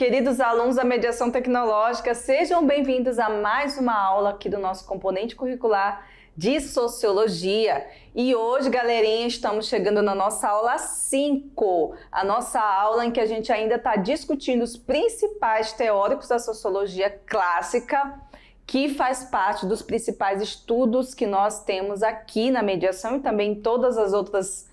queridos alunos da Mediação Tecnológica, sejam bem-vindos a mais uma aula aqui do nosso componente curricular de Sociologia. E hoje, galerinha, estamos chegando na nossa aula 5, a nossa aula em que a gente ainda está discutindo os principais teóricos da Sociologia clássica, que faz parte dos principais estudos que nós temos aqui na mediação e também em todas as outras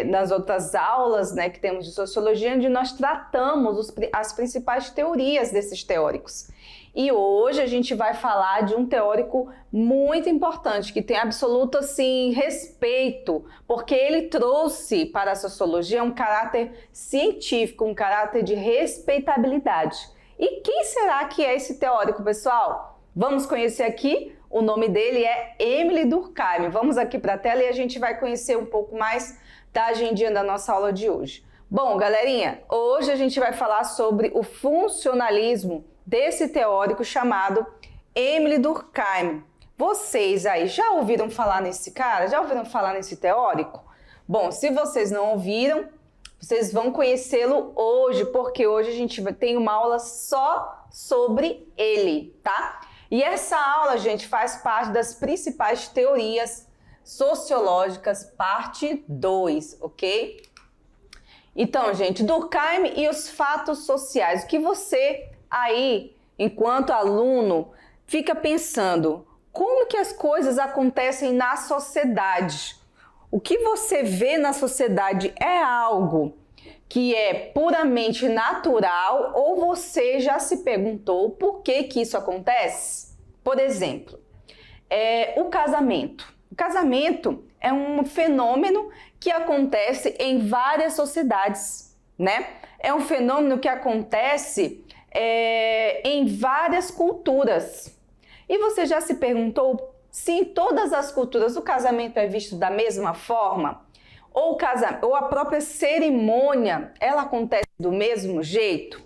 nas outras aulas, né, que temos de Sociologia, onde nós tratamos as principais teorias desses teóricos. E hoje a gente vai falar de um teórico muito importante, que tem absoluto assim, respeito, porque ele trouxe para a Sociologia um caráter científico, um caráter de respeitabilidade. E quem será que é esse teórico, pessoal? Vamos conhecer aqui. O nome dele é Émile Durkheim. Vamos aqui para a tela e a gente vai conhecer um pouco mais da agendinha da nossa aula de hoje. Bom, galerinha, hoje a gente vai falar sobre o funcionalismo desse teórico chamado Émile Durkheim. Vocês aí já ouviram falar nesse cara? Já ouviram falar nesse teórico? Bom, se vocês não ouviram, vocês vão conhecê-lo hoje, porque hoje a gente tem uma aula só sobre ele, tá? E essa aula, gente, faz parte das principais teorias sociológicas, parte 2, ok? Então, gente, Durkheim e os fatos sociais. O que você aí, enquanto aluno, fica pensando? Como que as coisas acontecem na sociedade? O que você vê na sociedade é algo que é puramente natural ou você já se perguntou por que isso acontece? Por exemplo, o casamento. O casamento é um fenômeno que acontece em várias sociedades, né? É um fenômeno que acontece em várias culturas. E você já se perguntou se em todas as culturas o casamento é visto da mesma forma? Ou a própria cerimônia, ela acontece do mesmo jeito?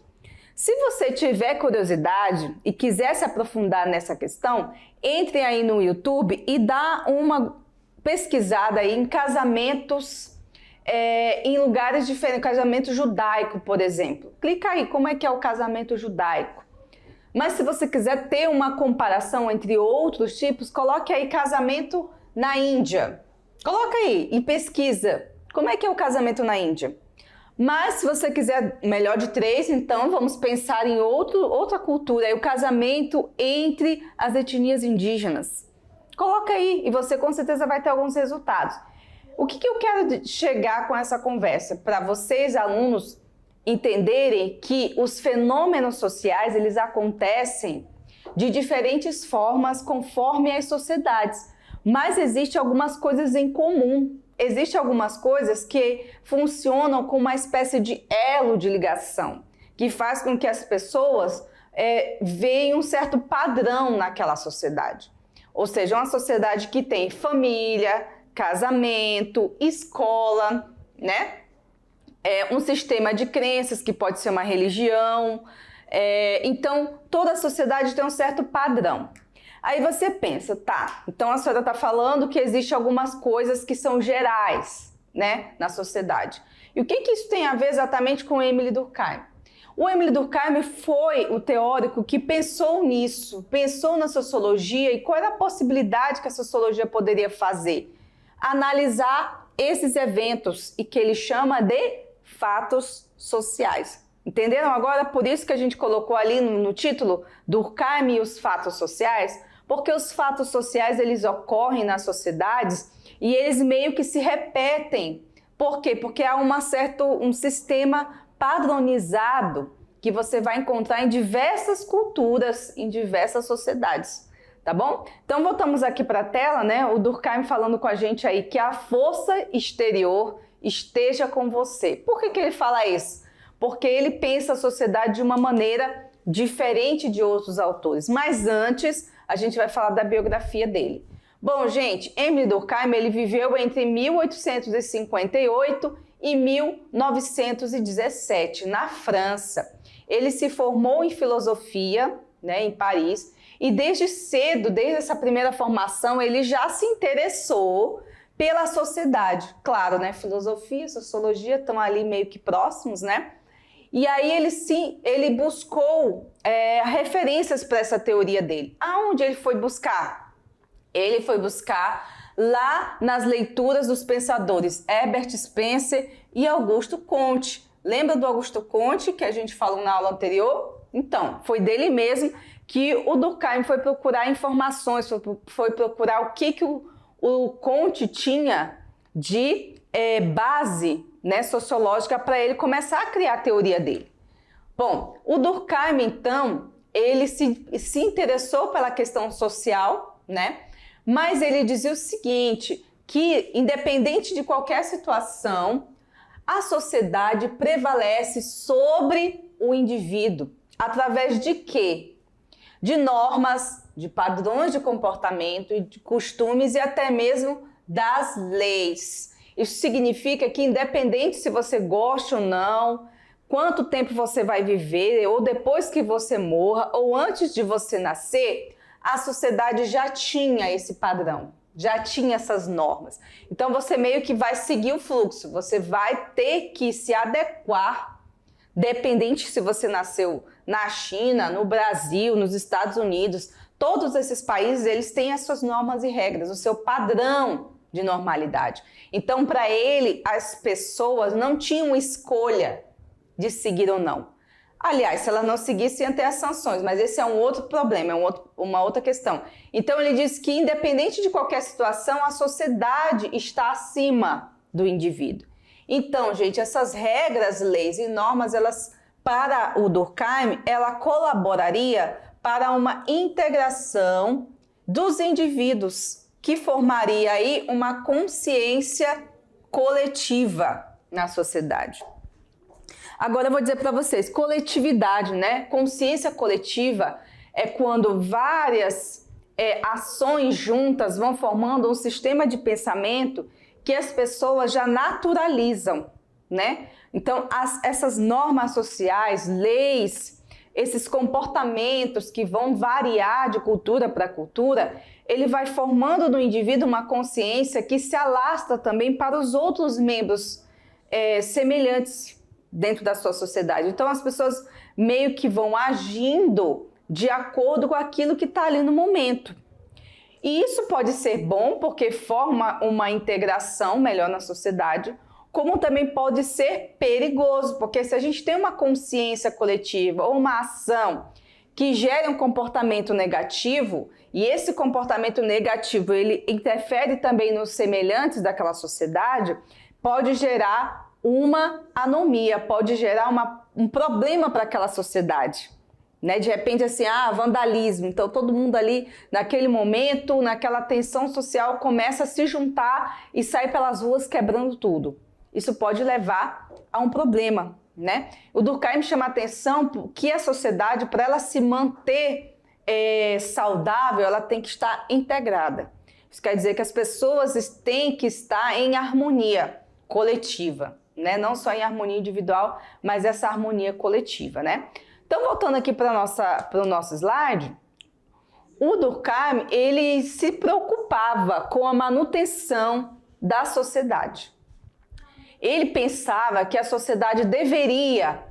Se você tiver curiosidade e quiser se aprofundar nessa questão, entre aí no YouTube e dá uma pesquisada aí em casamentos em lugares diferentes, casamento judaico, por exemplo. Clica aí, como é que é o casamento judaico? Mas se você quiser ter uma comparação entre outros tipos, coloque aí casamento na Índia. Coloca aí e pesquisa como é que é o casamento na Índia. Mas se você quiser melhor de 3, então vamos pensar em outra cultura, o casamento entre as etnias indígenas. Coloca aí e você com certeza vai ter alguns resultados. O que eu quero chegar com essa conversa? Para vocês, alunos, entenderem que os fenômenos sociais, eles acontecem de diferentes formas conforme as sociedades. Mas existem algumas coisas em comum. Existem algumas coisas que funcionam como uma espécie de elo de ligação, que faz com que as pessoas vejam um certo padrão naquela sociedade. Ou seja, uma sociedade que tem família, casamento, escola, né? Um sistema de crenças que pode ser uma religião. Então, toda a sociedade tem um certo padrão. Aí você pensa, tá, então a senhora está falando que existem algumas coisas que são gerais, né, na sociedade. E o que isso tem a ver exatamente com Émile Durkheim? O Émile Durkheim foi o teórico que pensou nisso, pensou na sociologia e qual era a possibilidade que a sociologia poderia fazer? Analisar esses eventos e que ele chama de fatos sociais. Entenderam agora? Por isso que a gente colocou ali no título Durkheim e os fatos sociais, porque os fatos sociais eles ocorrem nas sociedades e eles meio que se repetem. Por quê? Porque há um sistema padronizado que você vai encontrar em diversas culturas, em diversas sociedades. Tá bom? Então voltamos aqui para a tela, né? O Durkheim falando com a gente aí que a força exterior esteja com você. Por que ele fala isso? Porque ele pensa a sociedade de uma maneira diferente de outros autores. Mas antes, a gente vai falar da biografia dele. Bom, gente, Émile Durkheim, ele viveu entre 1858 e 1917, na França. Ele se formou em filosofia, né, em Paris, e desde cedo, desde essa primeira formação, ele já se interessou pela sociedade. Claro, né, filosofia e sociologia estão ali meio que próximos, né? E aí ele buscou referências para essa teoria dele. Aonde ele foi buscar? Ele foi buscar lá nas leituras dos pensadores Herbert Spencer e Augusto Comte. Lembra do Augusto Comte que a gente falou na aula anterior? Então, foi dele mesmo que o Durkheim foi procurar informações, foi procurar o que o Comte tinha de base, né, sociológica para ele começar a criar a teoria dele. Bom, o Durkheim, então, ele se interessou pela questão social, né? Mas ele dizia o seguinte, que independente de qualquer situação, a sociedade prevalece sobre o indivíduo. Através de quê? De normas, de padrões de comportamento e de costumes e até mesmo das leis. Isso significa que independente se você gosta ou não, quanto tempo você vai viver, ou depois que você morra, ou antes de você nascer, a sociedade já tinha esse padrão, já tinha essas normas. Então você meio que vai seguir o fluxo, você vai ter que se adequar, dependente se você nasceu na China, no Brasil, nos Estados Unidos, todos esses países eles têm as suas normas e regras, o seu padrão de normalidade. Então, para ele, as pessoas não tinham escolha de seguir ou não. Aliás, se elas não seguissem, iam ter as sanções, mas esse é um outro problema, uma outra questão. Então, ele diz que, independente de qualquer situação, a sociedade está acima do indivíduo. Então, gente, essas regras, leis e normas, elas, para o Durkheim, ela colaboraria para uma integração dos indivíduos, que formaria aí uma consciência coletiva na sociedade. Agora eu vou dizer para vocês, coletividade, né? Consciência coletiva é quando várias ações juntas vão formando um sistema de pensamento que as pessoas já naturalizam, né? Então, essas normas sociais, leis, esses comportamentos que vão variar de cultura para cultura, ele vai formando no indivíduo uma consciência que se alastra também para os outros membros semelhantes dentro da sua sociedade. Então as pessoas meio que vão agindo de acordo com aquilo que está ali no momento. E isso pode ser bom porque forma uma integração melhor na sociedade, como também pode ser perigoso, porque se a gente tem uma consciência coletiva ou uma ação que gere um comportamento negativo, e esse comportamento negativo ele interfere também nos semelhantes daquela sociedade, pode gerar uma anomia, pode gerar um problema para aquela sociedade. Né? De repente, assim, vandalismo. Então, todo mundo ali, naquele momento, naquela tensão social, começa a se juntar e sair pelas ruas quebrando tudo. Isso pode levar a um problema, né? O Durkheim chama a atenção que a sociedade, para ela se manter saudável, ela tem que estar integrada. Isso quer dizer que as pessoas têm que estar em harmonia coletiva, né? Não só em harmonia individual, mas essa harmonia coletiva, né? Então, voltando aqui para o nosso slide, o Durkheim, ele se preocupava com a manutenção da sociedade. Ele pensava que a sociedade deveria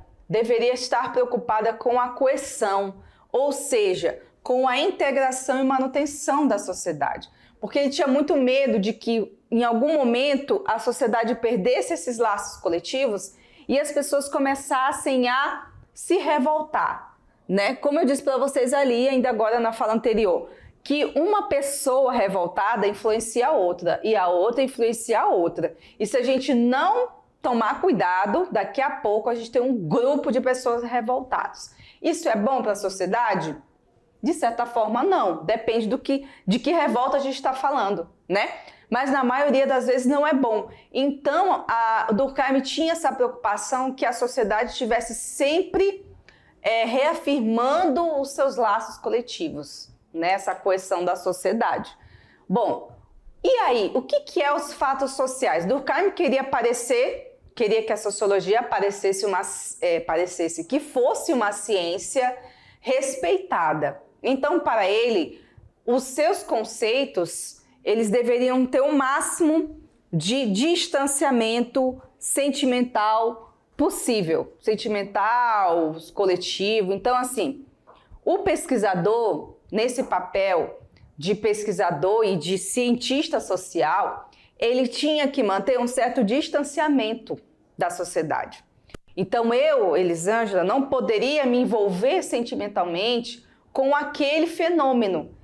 estar preocupada com a coesão, ou seja, com a integração e manutenção da sociedade. Porque ele tinha muito medo de que, em algum momento, a sociedade perdesse esses laços coletivos e as pessoas começassem a se revoltar, né? Como eu disse para vocês ali, ainda agora na fala anterior, que uma pessoa revoltada influencia a outra e a outra influencia a outra. E se a gente não tomar cuidado, daqui a pouco a gente tem um grupo de pessoas revoltadas. Isso é bom para a sociedade? De certa forma, não. Depende de que revolta a gente está falando, né? Mas na maioria das vezes não é bom. Então, o Durkheim tinha essa preocupação que a sociedade estivesse sempre reafirmando os seus laços coletivos, né? Essa coesão da sociedade. Bom, e aí, o que é os fatos sociais? Durkheim queria que a sociologia parecesse que fosse uma ciência respeitada. Então, para ele, os seus conceitos, eles deveriam ter um máximo de distanciamento sentimental, possível, sentimental, coletivo. Então, assim, o pesquisador, nesse papel de pesquisador e de cientista social, ele tinha que manter um certo distanciamento da sociedade. Então eu, Elisângela, não poderia me envolver sentimentalmente com aquele fenômeno.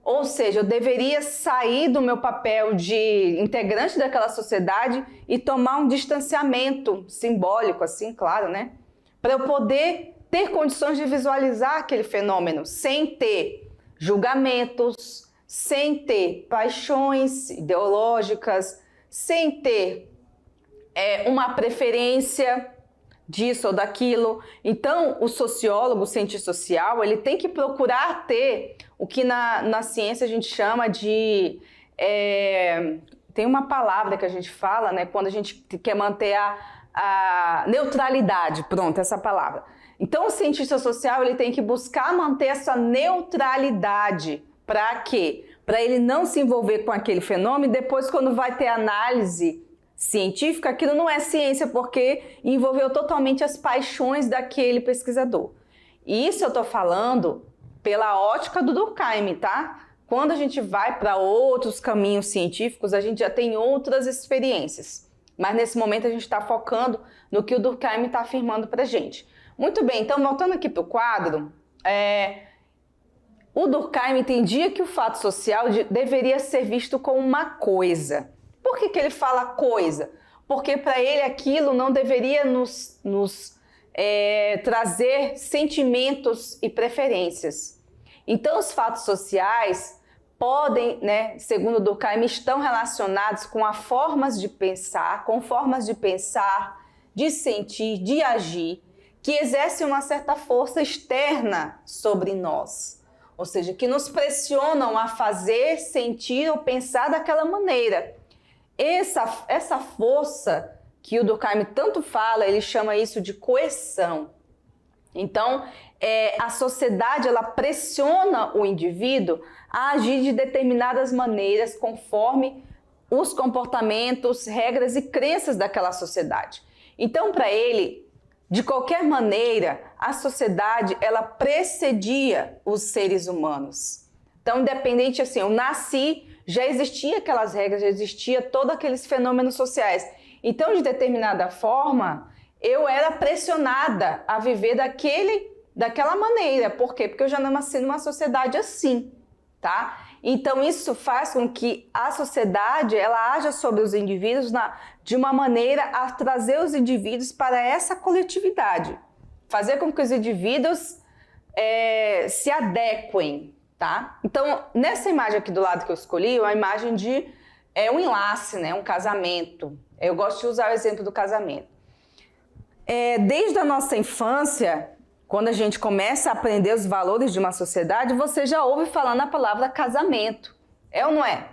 Ou seja, eu deveria sair do meu papel de integrante daquela sociedade e tomar um distanciamento simbólico, assim, claro, né? Para eu poder ter condições de visualizar aquele fenômeno sem ter julgamentos, sem ter paixões ideológicas, sem ter uma preferência disso ou daquilo. Então, o sociólogo, o cientista social, ele tem que procurar ter o que na ciência a gente chama de... tem uma palavra que a gente fala, né, quando a gente quer manter a neutralidade, pronto, essa palavra. Então, o cientista social, ele tem que buscar manter essa neutralidade. Para quê? Para ele não se envolver com aquele fenômeno e depois, quando vai ter análise científica, aquilo não é ciência, porque envolveu totalmente as paixões daquele pesquisador. E isso eu estou falando pela ótica do Durkheim, tá? Quando a gente vai para outros caminhos científicos, a gente já tem outras experiências. Mas nesse momento a gente está focando no que o Durkheim está afirmando para a gente. Muito bem, então voltando aqui para o quadro, o Durkheim entendia que o fato social deveria ser visto como uma coisa. Por que ele fala coisa? Porque para ele aquilo não deveria nos trazer sentimentos e preferências. Então os fatos sociais podem, né, segundo Durkheim, estão relacionados com formas de pensar, de sentir, de agir, que exercem uma certa força externa sobre nós. Ou seja, que nos pressionam a fazer, sentir ou pensar daquela maneira. Essa força que o Durkheim tanto fala, ele chama isso de coerção. Então, a sociedade, ela pressiona o indivíduo a agir de determinadas maneiras conforme os comportamentos, regras e crenças daquela sociedade. Então, para ele, de qualquer maneira, a sociedade, ela precedia os seres humanos. Então, independente assim, eu nasci, já existia aquelas regras, já existia todos aqueles fenômenos sociais. Então, de determinada forma, eu era pressionada a viver daquela maneira. Por quê? Porque eu já não nasci numa sociedade assim, tá? Então, isso faz com que a sociedade, ela haja sobre os indivíduos de uma maneira a trazer os indivíduos para essa coletividade. Fazer com que os indivíduos se adequem, tá? Então, nessa imagem aqui do lado que eu escolhi, é uma imagem de um enlace, né? Um casamento. Eu gosto de usar o exemplo do casamento. Desde a nossa infância, quando a gente começa a aprender os valores de uma sociedade, você já ouve falar na palavra casamento. É ou não é?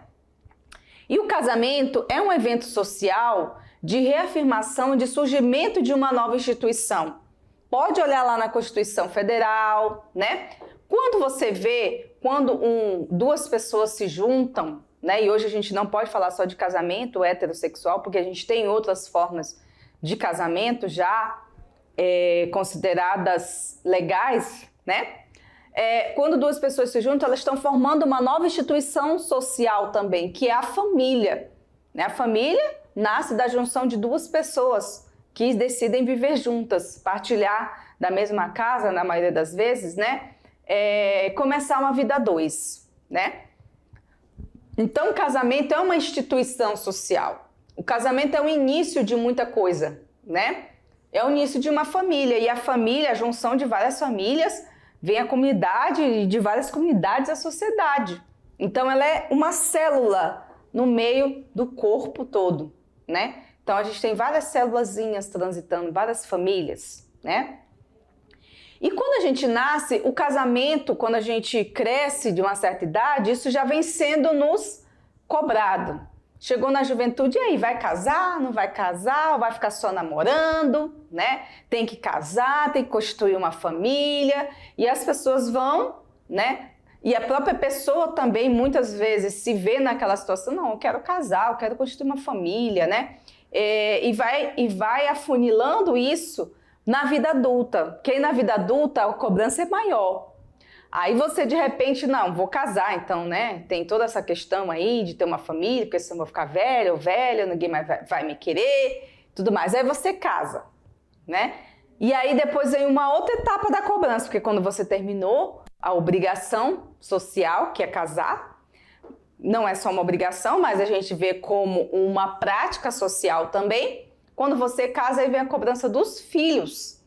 E o casamento é um evento social de reafirmação, de surgimento de uma nova instituição. Pode olhar lá na Constituição Federal, né? Quando você vê, quando duas pessoas se juntam, né? E hoje a gente não pode falar só de casamento heterossexual, porque a gente tem outras formas de casamento já consideradas legais, né? Quando duas pessoas se juntam, elas estão formando uma nova instituição social também, que é a família, né? A família nasce da junção de duas pessoas que decidem viver juntas, partilhar da mesma casa, na maioria das vezes, né? Começar uma vida a dois, né? Então, o casamento é uma instituição social. O casamento é o início de muita coisa, né? É o início de uma família. E a família, a junção de várias famílias, vem a comunidade e de várias comunidades a sociedade. Então, ela é uma célula no meio do corpo todo, né? Então, a gente tem várias célulazinhas transitando, várias famílias, né? E quando a gente nasce, o casamento, quando a gente cresce de uma certa idade, isso já vem sendo nos cobrado. Chegou na juventude, e aí, vai casar, não vai casar, ou vai ficar só namorando, né? Tem que casar, tem que constituir uma família, e as pessoas vão, né? E a própria pessoa também, muitas vezes, se vê naquela situação, não, eu quero casar, eu quero constituir uma família, né? e vai afunilando isso na vida adulta, porque aí na vida adulta a cobrança é maior. Aí você de repente, não, vou casar então, né? Tem toda essa questão aí de ter uma família, porque senão eu vou ficar velha ou velha, ninguém mais vai me querer, tudo mais. Aí você casa, né? E aí depois vem uma outra etapa da cobrança, porque quando você terminou a obrigação social, que é casar, não é só uma obrigação, mas a gente vê como uma prática social também. Quando você casa, aí vem a cobrança dos filhos.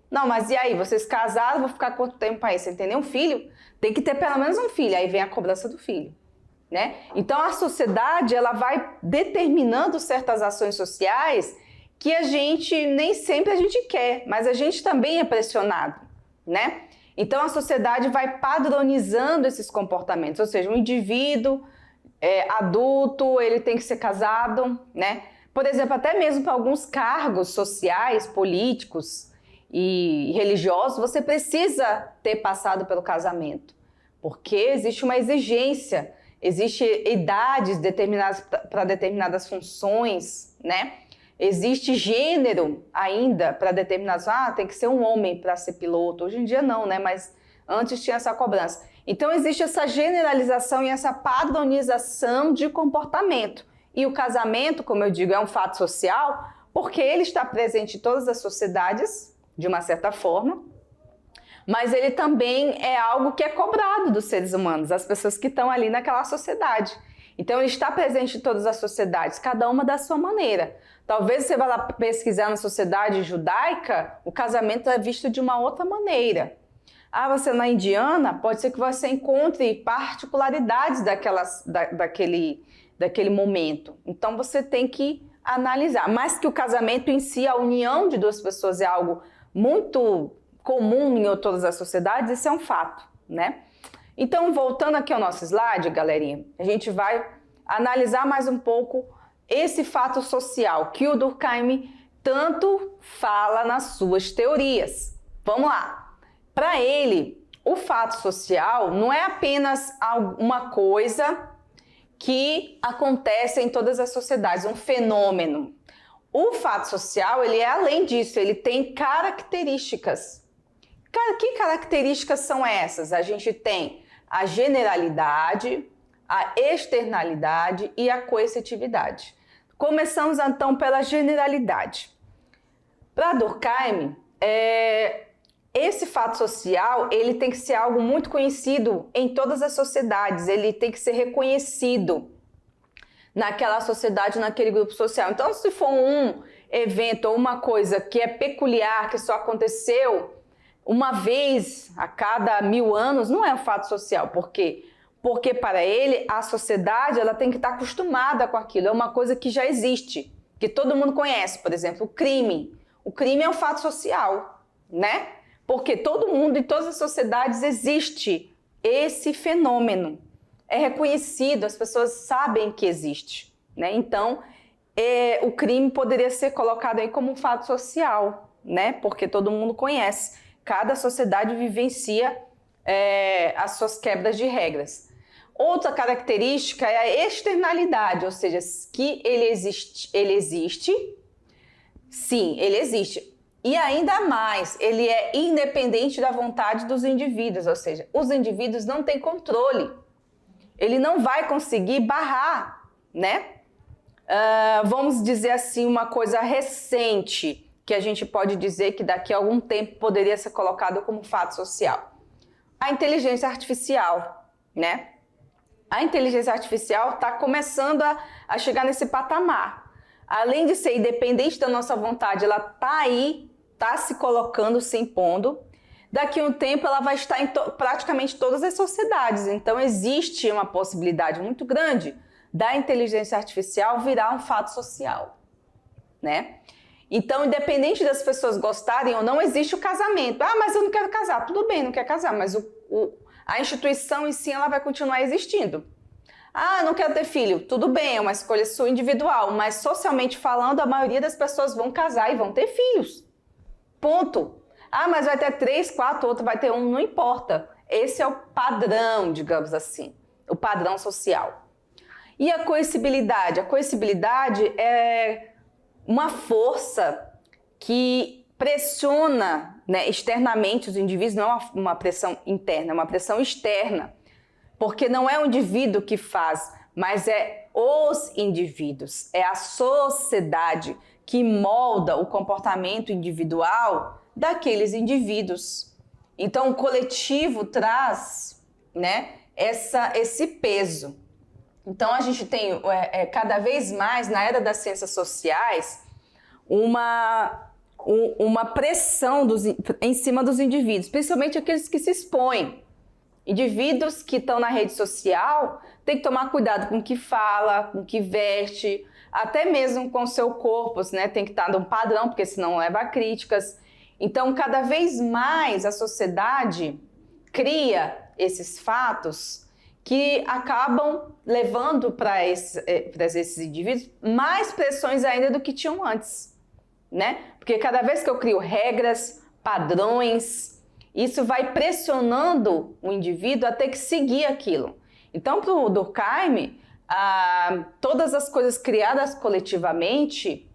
Não, mas e aí? Vocês casaram, vou ficar quanto tempo aí? Você tem nenhum filho? Tem que ter pelo menos um filho. Aí vem a cobrança do filho, né? Então a sociedade, ela vai determinando certas ações sociais que a gente nem sempre a gente quer, mas a gente também é pressionado, né? Então a sociedade vai padronizando esses comportamentos, ou seja, um indivíduo adulto, ele tem que ser casado, né? Por exemplo, até mesmo para alguns cargos sociais, políticos e religiosos, você precisa ter passado pelo casamento, porque existe uma exigência, existe idades determinadas para determinadas funções, né? Existe gênero ainda para determinadas, tem que ser um homem para ser piloto. Hoje em dia não, né? Mas antes tinha essa cobrança. Então existe essa generalização e essa padronização de comportamento. E o casamento, como eu digo, é um fato social, porque ele está presente em todas as sociedades, de uma certa forma, mas ele também é algo que é cobrado dos seres humanos, as pessoas que estão ali naquela sociedade. Então ele está presente em todas as sociedades, cada uma da sua maneira. Talvez você vá lá pesquisar na sociedade judaica, o casamento é visto de uma outra maneira. Você na indiana, pode ser que você encontre particularidades daquele momento. Então você tem que analisar. Mas que o casamento em si, a união de duas pessoas é algo muito comum em todas as sociedades, isso é um fato, né? Então, voltando aqui ao nosso slide, galerinha, a gente vai analisar mais um pouco esse fato social que o Durkheim tanto fala nas suas teorias. Vamos lá. Para ele, o fato social não é apenas uma coisa que acontece em todas as sociedades, um fenômeno. O fato social, ele é além disso, ele tem características. Que características são essas? A gente tem a generalidade, a externalidade e a coercitividade. Começamos então pela generalidade. Para Durkheim, esse fato social, ele tem que ser algo muito conhecido em todas as sociedades, ele tem que ser reconhecido naquela sociedade, naquele grupo social. Então, se for um evento ou uma coisa que é peculiar, que só aconteceu uma vez a cada 1000 anos, não é um fato social. Por quê? Porque para ele, a sociedade ela tem que estar acostumada com aquilo. É uma coisa que já existe, que todo mundo conhece. Por exemplo, o crime. O crime é um fato social, né? Porque todo mundo, em todas as sociedades, existe esse fenômeno. É reconhecido, as pessoas sabem que existe, né? Então, o crime poderia ser colocado aí como um fato social, né? Porque todo mundo conhece. Cada sociedade vivencia as suas quebras de regras. Outra característica é a externalidade, ou seja, que ele existe, sim, ele existe. E ainda mais, ele é independente da vontade dos indivíduos, ou seja, os indivíduos não têm controle. Ele não vai conseguir barrar, né? Vamos dizer assim, uma coisa recente, que a gente pode dizer que daqui a algum tempo poderia ser colocado como fato social. A inteligência artificial, né? A inteligência artificial está começando a chegar nesse patamar. Além de ser independente da nossa vontade, ela está aí, está se colocando, se impondo. Daqui a um tempo ela vai estar em praticamente todas as sociedades. Então existe uma possibilidade muito grande da inteligência artificial virar um fato social, né? Então, independente das pessoas gostarem ou não, existe o casamento. Mas eu não quero casar. Tudo bem, não quer casar, mas a instituição em si ela vai continuar existindo. Não quero ter filho. Tudo bem, é uma escolha sua individual, mas socialmente falando, a maioria das pessoas vão casar e vão ter filhos. Ponto. Mas vai ter 3, 4, outro vai ter 1, não importa. Esse é o padrão, digamos assim, o padrão social. E a coercibilidade? A coercibilidade é uma força que pressiona, né, externamente os indivíduos, não é uma pressão interna, é uma pressão externa, porque não é o indivíduo que faz, mas é os indivíduos, é a sociedade que molda o comportamento individual daqueles indivíduos. Então, o coletivo traz, né, esse peso. Então, a gente tem cada vez mais, na era das ciências sociais, uma pressão em cima dos indivíduos, principalmente aqueles que se expõem. Indivíduos que estão na rede social têm que tomar cuidado com o que fala, com o que veste, até mesmo com o seu corpo, né? Tem que estar num padrão, porque senão leva a críticas. Então, cada vez mais a sociedade cria esses fatos que acabam levando para esses indivíduos mais pressões ainda do que tinham antes, né? Porque cada vez que eu crio regras, padrões, isso vai pressionando o indivíduo a ter que seguir aquilo. Então, para o Durkheim, todas as coisas criadas coletivamente,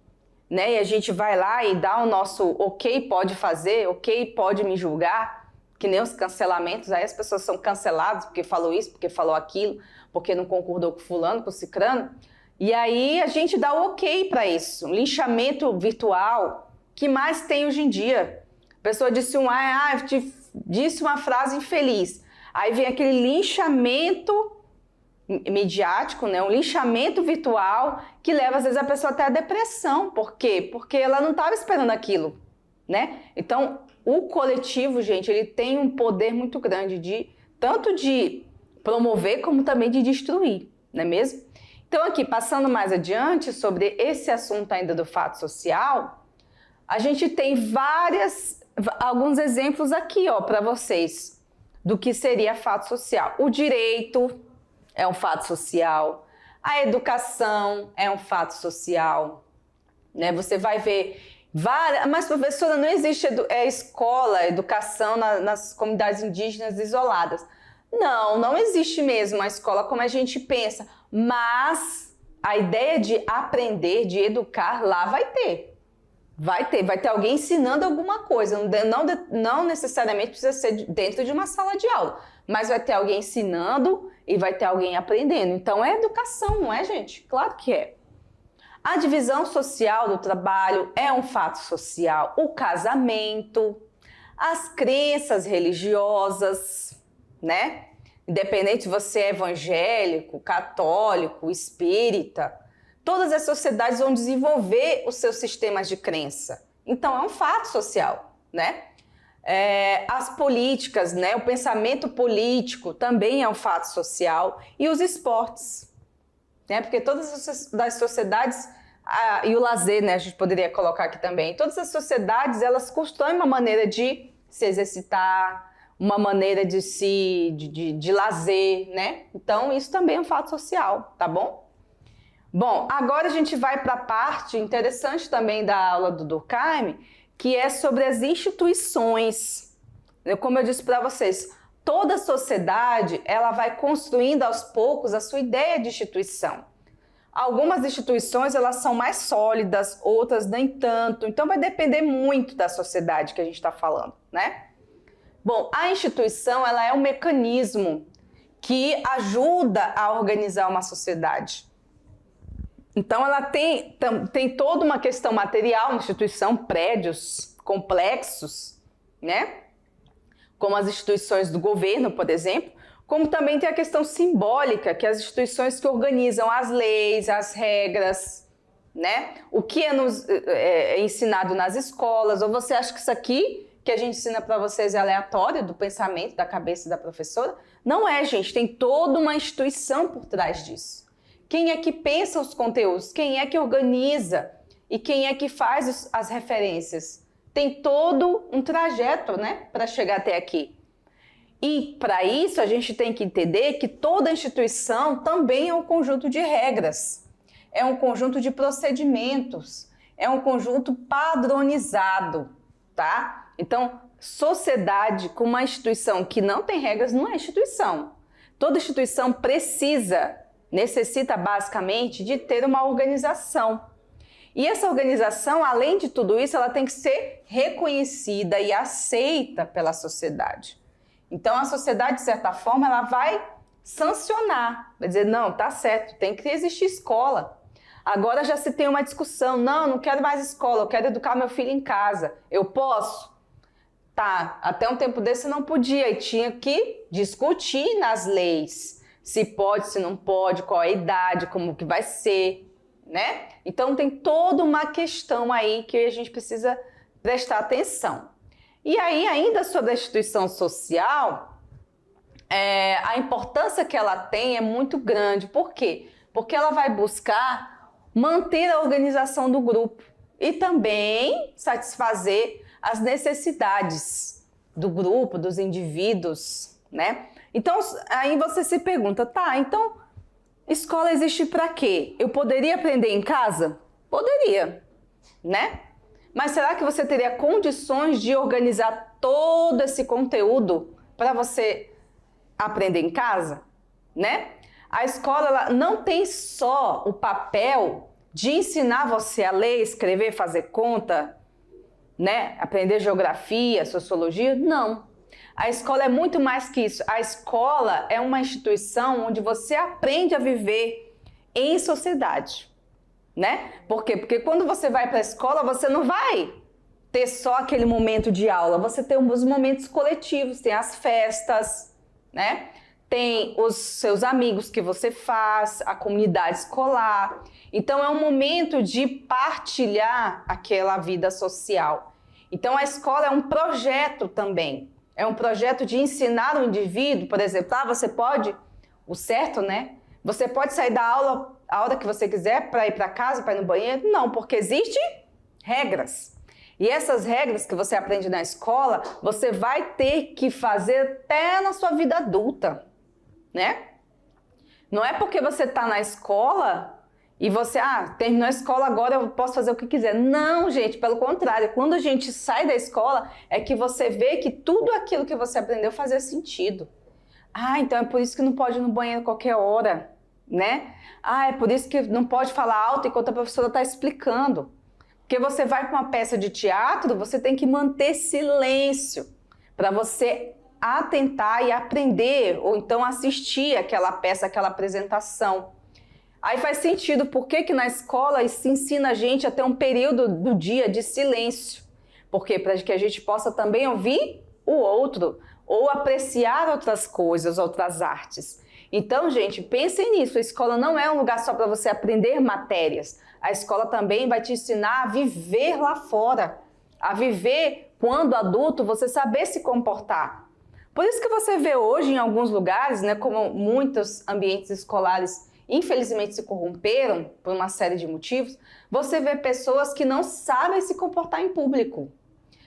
né, e a gente vai lá e dá o nosso ok, pode fazer, ok, pode me julgar, que nem os cancelamentos, aí as pessoas são canceladas porque falou isso, porque falou aquilo, porque não concordou com fulano, com cicrano, e aí a gente dá o ok para isso, um linchamento virtual, que mais tem hoje em dia. A pessoa disse disse uma frase infeliz, aí vem aquele linchamento midiático, né? Um linchamento virtual que leva às vezes a pessoa até a depressão. Por quê? Porque ela não estava esperando aquilo, né? Então, o coletivo, gente, ele tem um poder muito grande tanto de promover como também de destruir, não é mesmo? Então, aqui, passando mais adiante sobre esse assunto ainda do fato social, a gente tem alguns exemplos aqui, ó, para vocês do que seria fato social. O direito é um fato social, a educação é um fato social, né? Você vai ver mas professora, não existe escola, educação nas comunidades indígenas isoladas. Não existe mesmo a escola como a gente pensa, mas a ideia de aprender, de educar, lá vai ter. Vai ter alguém ensinando alguma coisa, não necessariamente precisa ser dentro de uma sala de aula, mas vai ter alguém ensinando e vai ter alguém aprendendo. Então é educação, não é, gente? Claro que é. A divisão social do trabalho é um fato social. O casamento, as crenças religiosas, né? Independente se você é evangélico, católico, espírita, todas as sociedades vão desenvolver os seus sistemas de crença. Então, é um fato social, né? As políticas, né? O pensamento político também é um fato social. E os esportes, né? Porque todas as sociedades, e o lazer, né? A gente poderia colocar aqui também. Todas as sociedades, elas constroem uma maneira de se exercitar, uma maneira de lazer, né? Então, isso também é um fato social, tá bom? Bom, agora a gente vai para a parte interessante também da aula do Durkheim, que é sobre as instituições. Como eu disse para vocês, toda sociedade ela vai construindo aos poucos a sua ideia de instituição. Algumas instituições elas são mais sólidas, outras nem tanto. Então vai depender muito da sociedade que a gente está falando, né? Bom, a instituição ela é um mecanismo que ajuda a organizar uma sociedade. Então, ela tem toda uma questão material, uma instituição, prédios complexos, né? Como as instituições do governo, por exemplo, como também tem a questão simbólica, que é as instituições que organizam as leis, as regras, né? O que é ensinado nas escolas, ou você acha que isso aqui que a gente ensina para vocês é aleatório, do pensamento, da cabeça da professora? Não é, gente, tem toda uma instituição por trás disso. Quem é que pensa os conteúdos? Quem é que organiza? E quem é que faz as referências? Tem todo um trajeto, né, para chegar até aqui. E para isso a gente tem que entender que toda instituição também é um conjunto de regras, é um conjunto de procedimentos, é um conjunto padronizado, tá? Então, sociedade com uma instituição que não tem regras não é instituição. Toda instituição necessita basicamente de ter uma organização. E essa organização, além de tudo isso, ela tem que ser reconhecida e aceita pela sociedade. Então, a sociedade, de certa forma, ela vai sancionar, vai dizer, não, tá certo, tem que existir escola. Agora já se tem uma discussão, não quero mais escola, eu quero educar meu filho em casa. Eu posso? Tá, até um tempo desse não podia e tinha que discutir nas leis se pode, se não pode, qual é a idade, como que vai ser, né? Então tem toda uma questão aí que a gente precisa prestar atenção. E aí, ainda sobre a instituição social, a importância que ela tem é muito grande. Por quê? Porque ela vai buscar manter a organização do grupo e também satisfazer as necessidades do grupo, dos indivíduos, né? Então, aí você se pergunta, tá, então, escola existe para quê? Eu poderia aprender em casa? Poderia, né? Mas será que você teria condições de organizar todo esse conteúdo para você aprender em casa, né? A escola ela não tem só o papel de ensinar você a ler, escrever, fazer conta, né? Aprender geografia, sociologia, não. A escola é muito mais que isso. A escola é uma instituição onde você aprende a viver em sociedade, né? Por quê? Porque quando você vai para a escola, você não vai ter só aquele momento de aula, você tem os momentos coletivos, tem as festas, né? Tem os seus amigos que você faz, a comunidade escolar. Então é um momento de partilhar aquela vida social. Então a escola é um projeto também. É um projeto de ensinar o indivíduo, por exemplo, você pode, o certo, né? Você pode sair da aula a hora que você quiser para ir para casa, para ir no banheiro? Não, porque existem regras. E essas regras que você aprende na escola, você vai ter que fazer até na sua vida adulta, né? Não é porque você está na escola e você, terminou a escola, agora eu posso fazer o que quiser. Não, gente, pelo contrário. Quando a gente sai da escola, é que você vê que tudo aquilo que você aprendeu fazia sentido. Então é por isso que não pode ir no banheiro qualquer hora, né? É por isso que não pode falar alto enquanto a professora está explicando. Porque você vai para uma peça de teatro, você tem que manter silêncio para você atentar e aprender, ou então assistir aquela peça, aquela apresentação. Aí faz sentido por que na escola se ensina a gente a ter um período do dia de silêncio. Por quê? Para que a gente possa também ouvir o outro ou apreciar outras coisas, outras artes. Então, gente, pensem nisso. A escola não é um lugar só para você aprender matérias. A escola também vai te ensinar a viver lá fora, a viver quando adulto, você saber se comportar. Por isso que você vê hoje em alguns lugares, né, como muitos ambientes escolares infelizmente se corromperam por uma série de motivos, você vê pessoas que não sabem se comportar em público.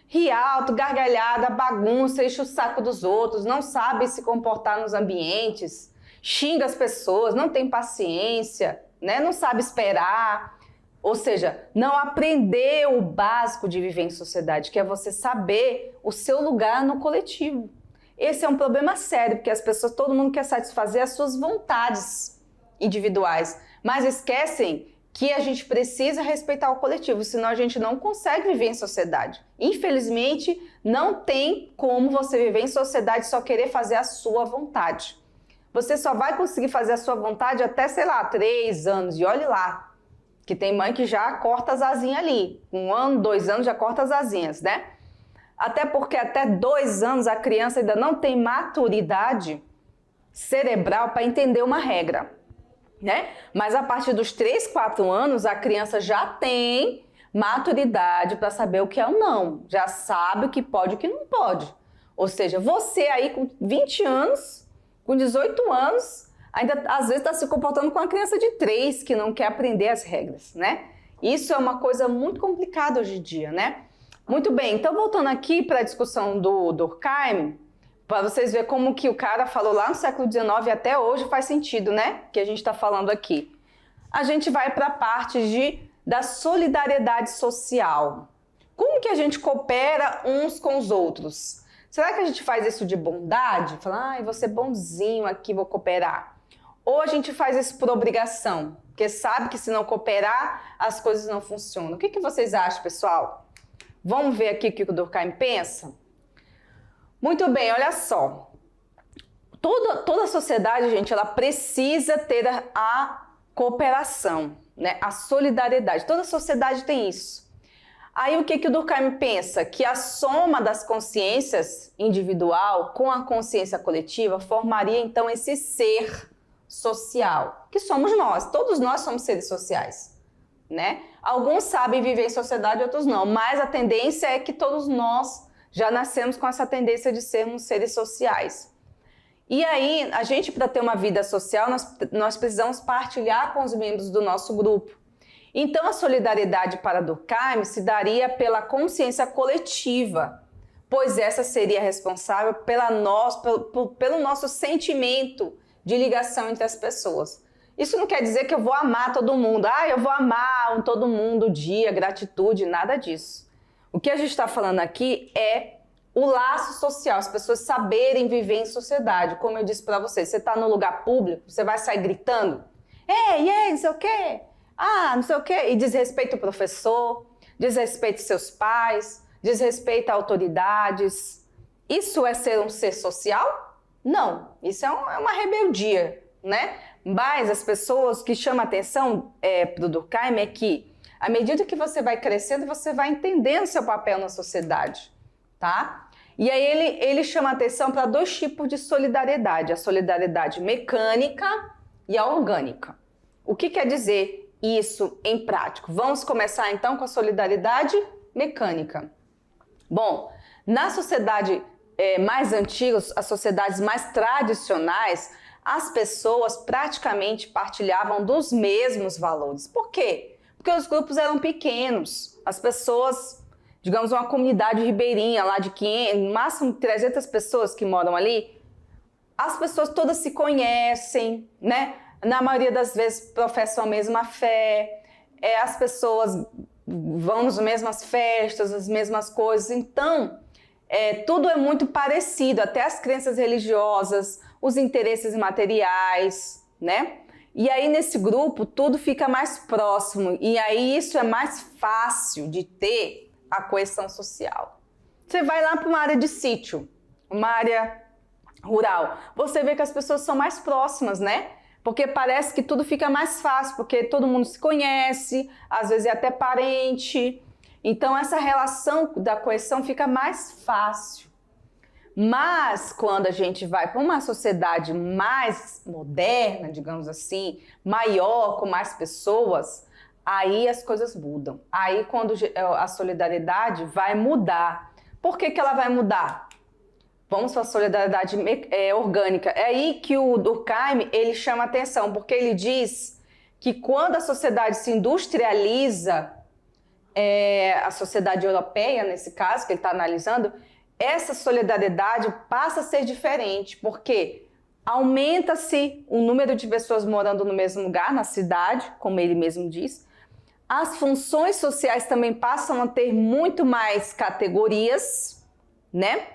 Ri alto, gargalhada, bagunça, enche o saco dos outros, não sabe se comportar nos ambientes, xinga as pessoas, não tem paciência, né, não sabe esperar. Ou seja, não aprendeu o básico de viver em sociedade, que é você saber o seu lugar no coletivo. Esse é um problema sério, porque as pessoas, todo mundo quer satisfazer as suas vontades individuais, mas esquecem que a gente precisa respeitar o coletivo, senão a gente não consegue viver em sociedade. Infelizmente, não tem como você viver em sociedade e só querer fazer a sua vontade. Você só vai conseguir fazer a sua vontade até, 3 anos, e olhe lá, que tem mãe que já corta as asinhas ali. 1 ano, 2 anos já corta as asinhas, né? Até porque até 2 anos a criança ainda não tem maturidade cerebral para entender uma regra, né? Mas a partir dos 3, 4 anos a criança já tem maturidade para saber o que é o não. Já sabe o que pode e o que não pode. Ou seja, você aí com 20 anos, com 18 anos, ainda às vezes está se comportando com uma criança de 3 que não quer aprender as regras, né? Isso é uma coisa muito complicada hoje em dia, né? Muito bem, então voltando aqui para a discussão do Durkheim, para vocês verem como que o cara falou lá no século XIX e até hoje faz sentido, né? Que a gente está falando aqui. A gente vai para a parte da solidariedade social. Como que a gente coopera uns com os outros? Será que a gente faz isso de bondade? Fala, vou ser bonzinho aqui, vou cooperar. Ou a gente faz isso por obrigação? porque sabe que se não cooperar, as coisas não funcionam. O que vocês acham, pessoal? Vamos ver aqui o que o Durkheim pensa? Muito bem, olha só. Toda a sociedade, gente, ela precisa ter a cooperação, né? A solidariedade. Toda sociedade tem isso. Aí o que o Durkheim pensa? Que a soma das consciências individual com a consciência coletiva formaria então esse ser social, que somos nós. Todos nós somos seres sociais, né? Alguns sabem viver em sociedade, outros não, mas a tendência é que todos nós já nascemos com essa tendência de sermos seres sociais. E aí, a gente, para ter uma vida social, nós precisamos partilhar com os membros do nosso grupo. Então, a solidariedade para Durkheim se daria pela consciência coletiva, pois essa seria responsável pelo nosso sentimento de ligação entre as pessoas. Isso não quer dizer que eu vou amar todo mundo. Eu vou amar todo mundo, o dia, gratitude, nada disso. O que a gente está falando aqui é o laço social, as pessoas saberem viver em sociedade. Como eu disse para vocês, você está no lugar público, você vai sair gritando, ei, não sei o quê, não sei o quê, e desrespeita o professor, desrespeita seus pais, desrespeita autoridades. Isso é ser um ser social? Não, isso é uma rebeldia, né? Mas as pessoas que chamam a atenção para o Durkheim é que, à medida que você vai crescendo, você vai entendendo seu papel na sociedade, tá? E aí ele chama a atenção para dois tipos de solidariedade, a solidariedade mecânica e a orgânica. O que quer dizer isso em prático? Vamos começar então com a solidariedade mecânica. Bom, na sociedade mais antiga, as sociedades mais tradicionais, as pessoas praticamente partilhavam dos mesmos valores. Por quê? Porque os grupos eram pequenos, as pessoas, digamos, uma comunidade ribeirinha lá de 500, no máximo 300 pessoas que moram ali, as pessoas todas se conhecem, né? Na maioria das vezes professam a mesma fé, as pessoas vão nas mesmas festas, as mesmas coisas, então tudo é muito parecido, até as crenças religiosas, os interesses materiais, né? E aí nesse grupo tudo fica mais próximo e aí isso é mais fácil de ter a coesão social. Você vai lá para uma área de sítio, uma área rural, você vê que as pessoas são mais próximas, né? Porque parece que tudo fica mais fácil, porque todo mundo se conhece, às vezes é até parente. Então essa relação da coesão fica mais fácil. Mas quando a gente vai para uma sociedade mais moderna, digamos assim, maior, com mais pessoas, aí as coisas mudam. Aí quando a solidariedade vai mudar. Por que ela vai mudar? Vamos para a solidariedade orgânica. É aí que o Durkheim ele chama atenção, porque ele diz que quando a sociedade se industrializa, a sociedade europeia, nesse caso, que ele está analisando, essa solidariedade passa a ser diferente, porque aumenta-se o número de pessoas morando no mesmo lugar, na cidade, como ele mesmo diz. As funções sociais também passam a ter muito mais categorias, né?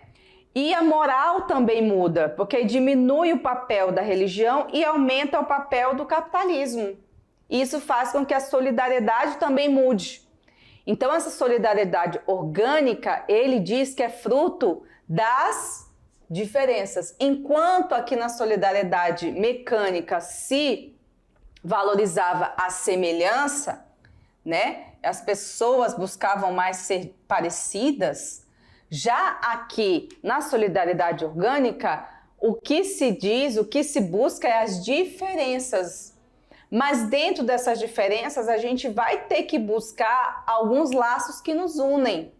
E a moral também muda, porque diminui o papel da religião e aumenta o papel do capitalismo. Isso faz com que a solidariedade também mude. Então, essa solidariedade orgânica, ele diz que é fruto das diferenças. Enquanto aqui na solidariedade mecânica se valorizava a semelhança, né? As pessoas buscavam mais ser parecidas. Já aqui na solidariedade orgânica, o que se diz, o que se busca é as diferenças. Mas dentro dessas diferenças, a gente vai ter que buscar alguns laços que nos unem.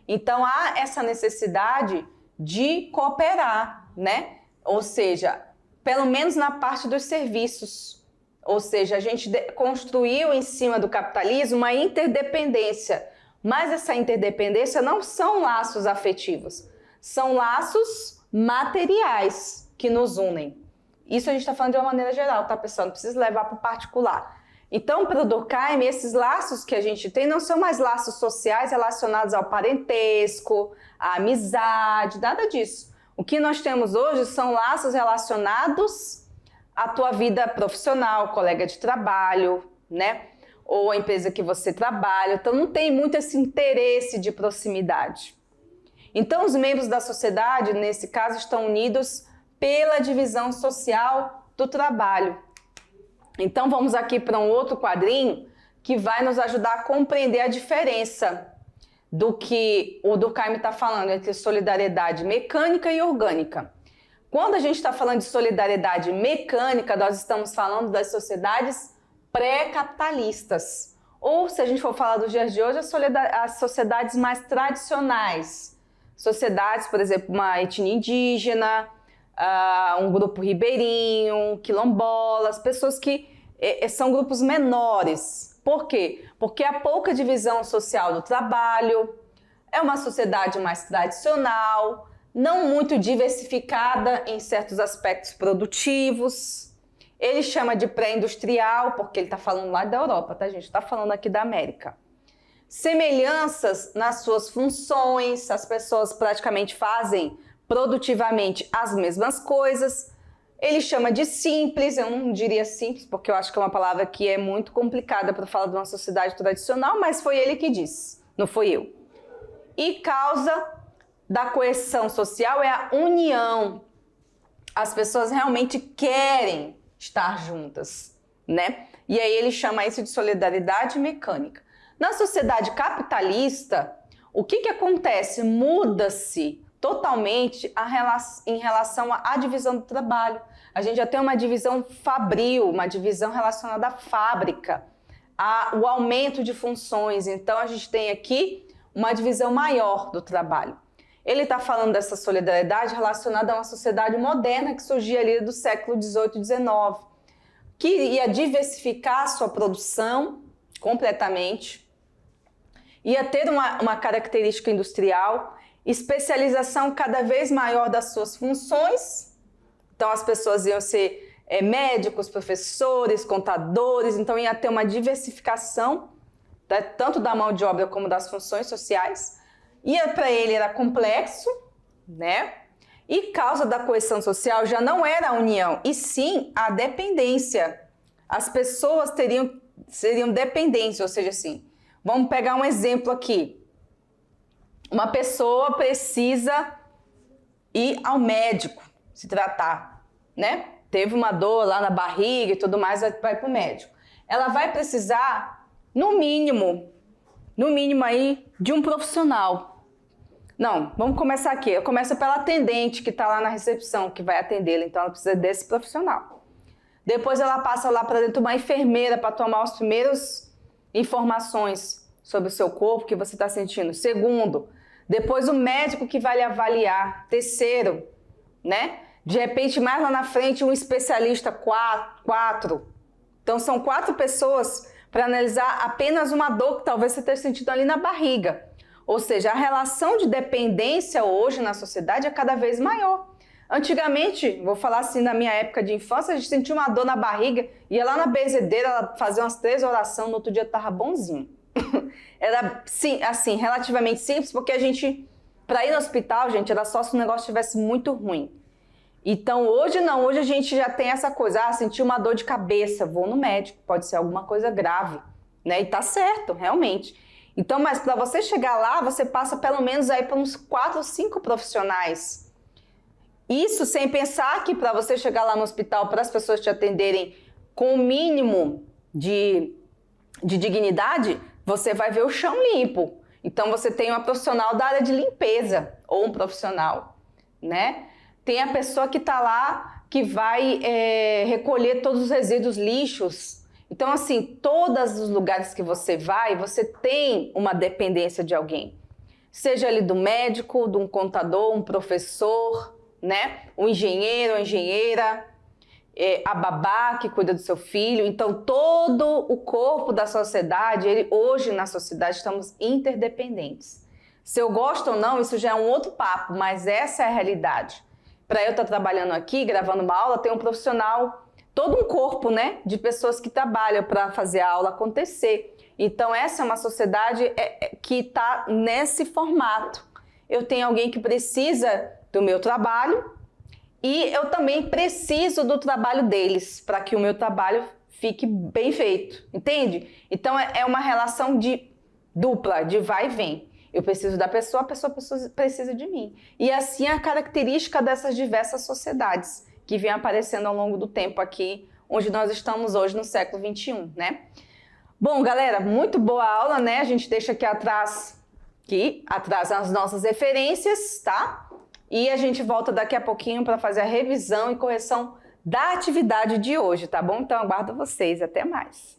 Então, há essa necessidade de cooperar, né? Ou seja, pelo menos na parte dos serviços. Ou seja, a gente construiu em cima do capitalismo uma interdependência. Mas essa interdependência não são laços afetivos, são laços materiais que nos unem. Isso a gente está falando de uma maneira geral, tá, pessoal? Não precisa levar para o particular. Então, para o Durkheim, esses laços que a gente tem não são mais laços sociais relacionados ao parentesco, à amizade, nada disso. O que nós temos hoje são laços relacionados a tua vida profissional, colega de trabalho, né? Ou a empresa que você trabalha. Então não tem muito esse interesse de proximidade. Então os membros da sociedade, nesse caso, estão unidos pela divisão social do trabalho. Então vamos aqui para um outro quadrinho que vai nos ajudar a compreender a diferença do que o Durkheim está falando entre solidariedade mecânica e orgânica. Quando a gente está falando de solidariedade mecânica, nós estamos falando das sociedades pré-capitalistas. Ou, se a gente for falar dos dias de hoje, as sociedades mais tradicionais. Sociedades, por exemplo, uma etnia indígena, um grupo ribeirinho, quilombolas, pessoas que são grupos menores. Por quê? Porque há pouca divisão social do trabalho, é uma sociedade mais tradicional, não muito diversificada em certos aspectos produtivos. Ele chama de pré-industrial, porque ele está falando lá da Europa, tá, gente? Está falando aqui da América. Semelhanças nas suas funções, as pessoas praticamente fazem produtivamente as mesmas coisas. Ele chama de simples, eu não diria simples, porque eu acho que é uma palavra que é muito complicada para falar de uma sociedade tradicional, mas foi ele que disse, não foi eu. E causa da coesão social é a união. As pessoas realmente querem estar juntas, né? E aí ele chama isso de solidariedade mecânica. Na sociedade capitalista, o que acontece? Muda-se totalmente em relação à divisão do trabalho. A gente já tem uma divisão fabril, uma divisão relacionada à fábrica, o aumento de funções. Então a gente tem aqui uma divisão maior do trabalho. Ele está falando dessa solidariedade relacionada a uma sociedade moderna que surgia ali do século XVIII e XIX, que ia diversificar a sua produção completamente, ia ter uma característica industrial, especialização cada vez maior das suas funções. Então as pessoas iam ser médicos, professores, contadores, então ia ter uma diversificação, tanto da mão de obra como das funções sociais. Para ele era complexo, né? E causa da coesão social já não era a união, e sim a dependência. As pessoas seriam dependentes, ou seja, assim, vamos pegar um exemplo aqui. Uma pessoa precisa ir ao médico se tratar, né? Teve uma dor lá na barriga e tudo mais, vai para o médico. Ela vai precisar, no mínimo aí, de um profissional. Não, vamos começar aqui. Começa pela atendente que está lá na recepção, que vai atendê-la. Então, ela precisa desse profissional. Depois, ela passa lá para dentro de uma enfermeira para tomar as primeiras informações sobre o seu corpo, que você está sentindo. Segundo, depois o médico que vai lhe avaliar. Terceiro, né? De repente, mais lá na frente, um especialista, quatro. Então, são 4 pessoas para analisar apenas uma dor que talvez você tenha sentido ali na barriga. Ou seja, a relação de dependência hoje na sociedade é cada vez maior. Antigamente, vou falar assim, na minha época de infância, a gente sentia uma dor na barriga, ia lá na benzedeira, ela fazia umas 3 orações, no outro dia estava bonzinho. Era, sim, assim, relativamente simples, porque a gente, para ir no hospital, gente, era só se o negócio estivesse muito ruim. Então, hoje não, hoje a gente já tem essa coisa, senti uma dor de cabeça, vou no médico, pode ser alguma coisa grave, né? E tá certo, realmente. Então, mas para você chegar lá, você passa pelo menos aí por uns 4 ou 5 profissionais. Isso sem pensar que para você chegar lá no hospital, para as pessoas te atenderem com o mínimo de dignidade, você vai ver o chão limpo. Então, você tem uma profissional da área de limpeza, ou um profissional, né? Tem a pessoa que está lá, que vai recolher todos os resíduos, lixos. Então, assim, todos os lugares que você vai, você tem uma dependência de alguém. Seja ali do médico, de um contador, um professor, né? Um engenheiro, uma engenheira, a babá que cuida do seu filho. Então, todo o corpo da sociedade, hoje na sociedade estamos interdependentes. Se eu gosto ou não, isso já é um outro papo, mas essa é a realidade. Para eu estar trabalhando aqui, gravando uma aula, tem um profissional, todo um corpo, né, de pessoas que trabalham para fazer a aula acontecer. Então, essa é uma sociedade que está nesse formato. Eu tenho alguém que precisa do meu trabalho E eu também preciso do trabalho deles para que o meu trabalho fique bem feito, entende? Então é uma relação de dupla, de vai e vem. Eu preciso da pessoa, a pessoa precisa de mim. E assim é a característica dessas diversas sociedades que vem aparecendo ao longo do tempo aqui, onde nós estamos hoje no século XXI, né? Bom, galera, muito boa aula, né? A gente deixa aqui atrás as nossas referências, tá? E a gente volta daqui a pouquinho para fazer a revisão e correção da atividade de hoje, tá bom? Então, aguardo vocês. Até mais.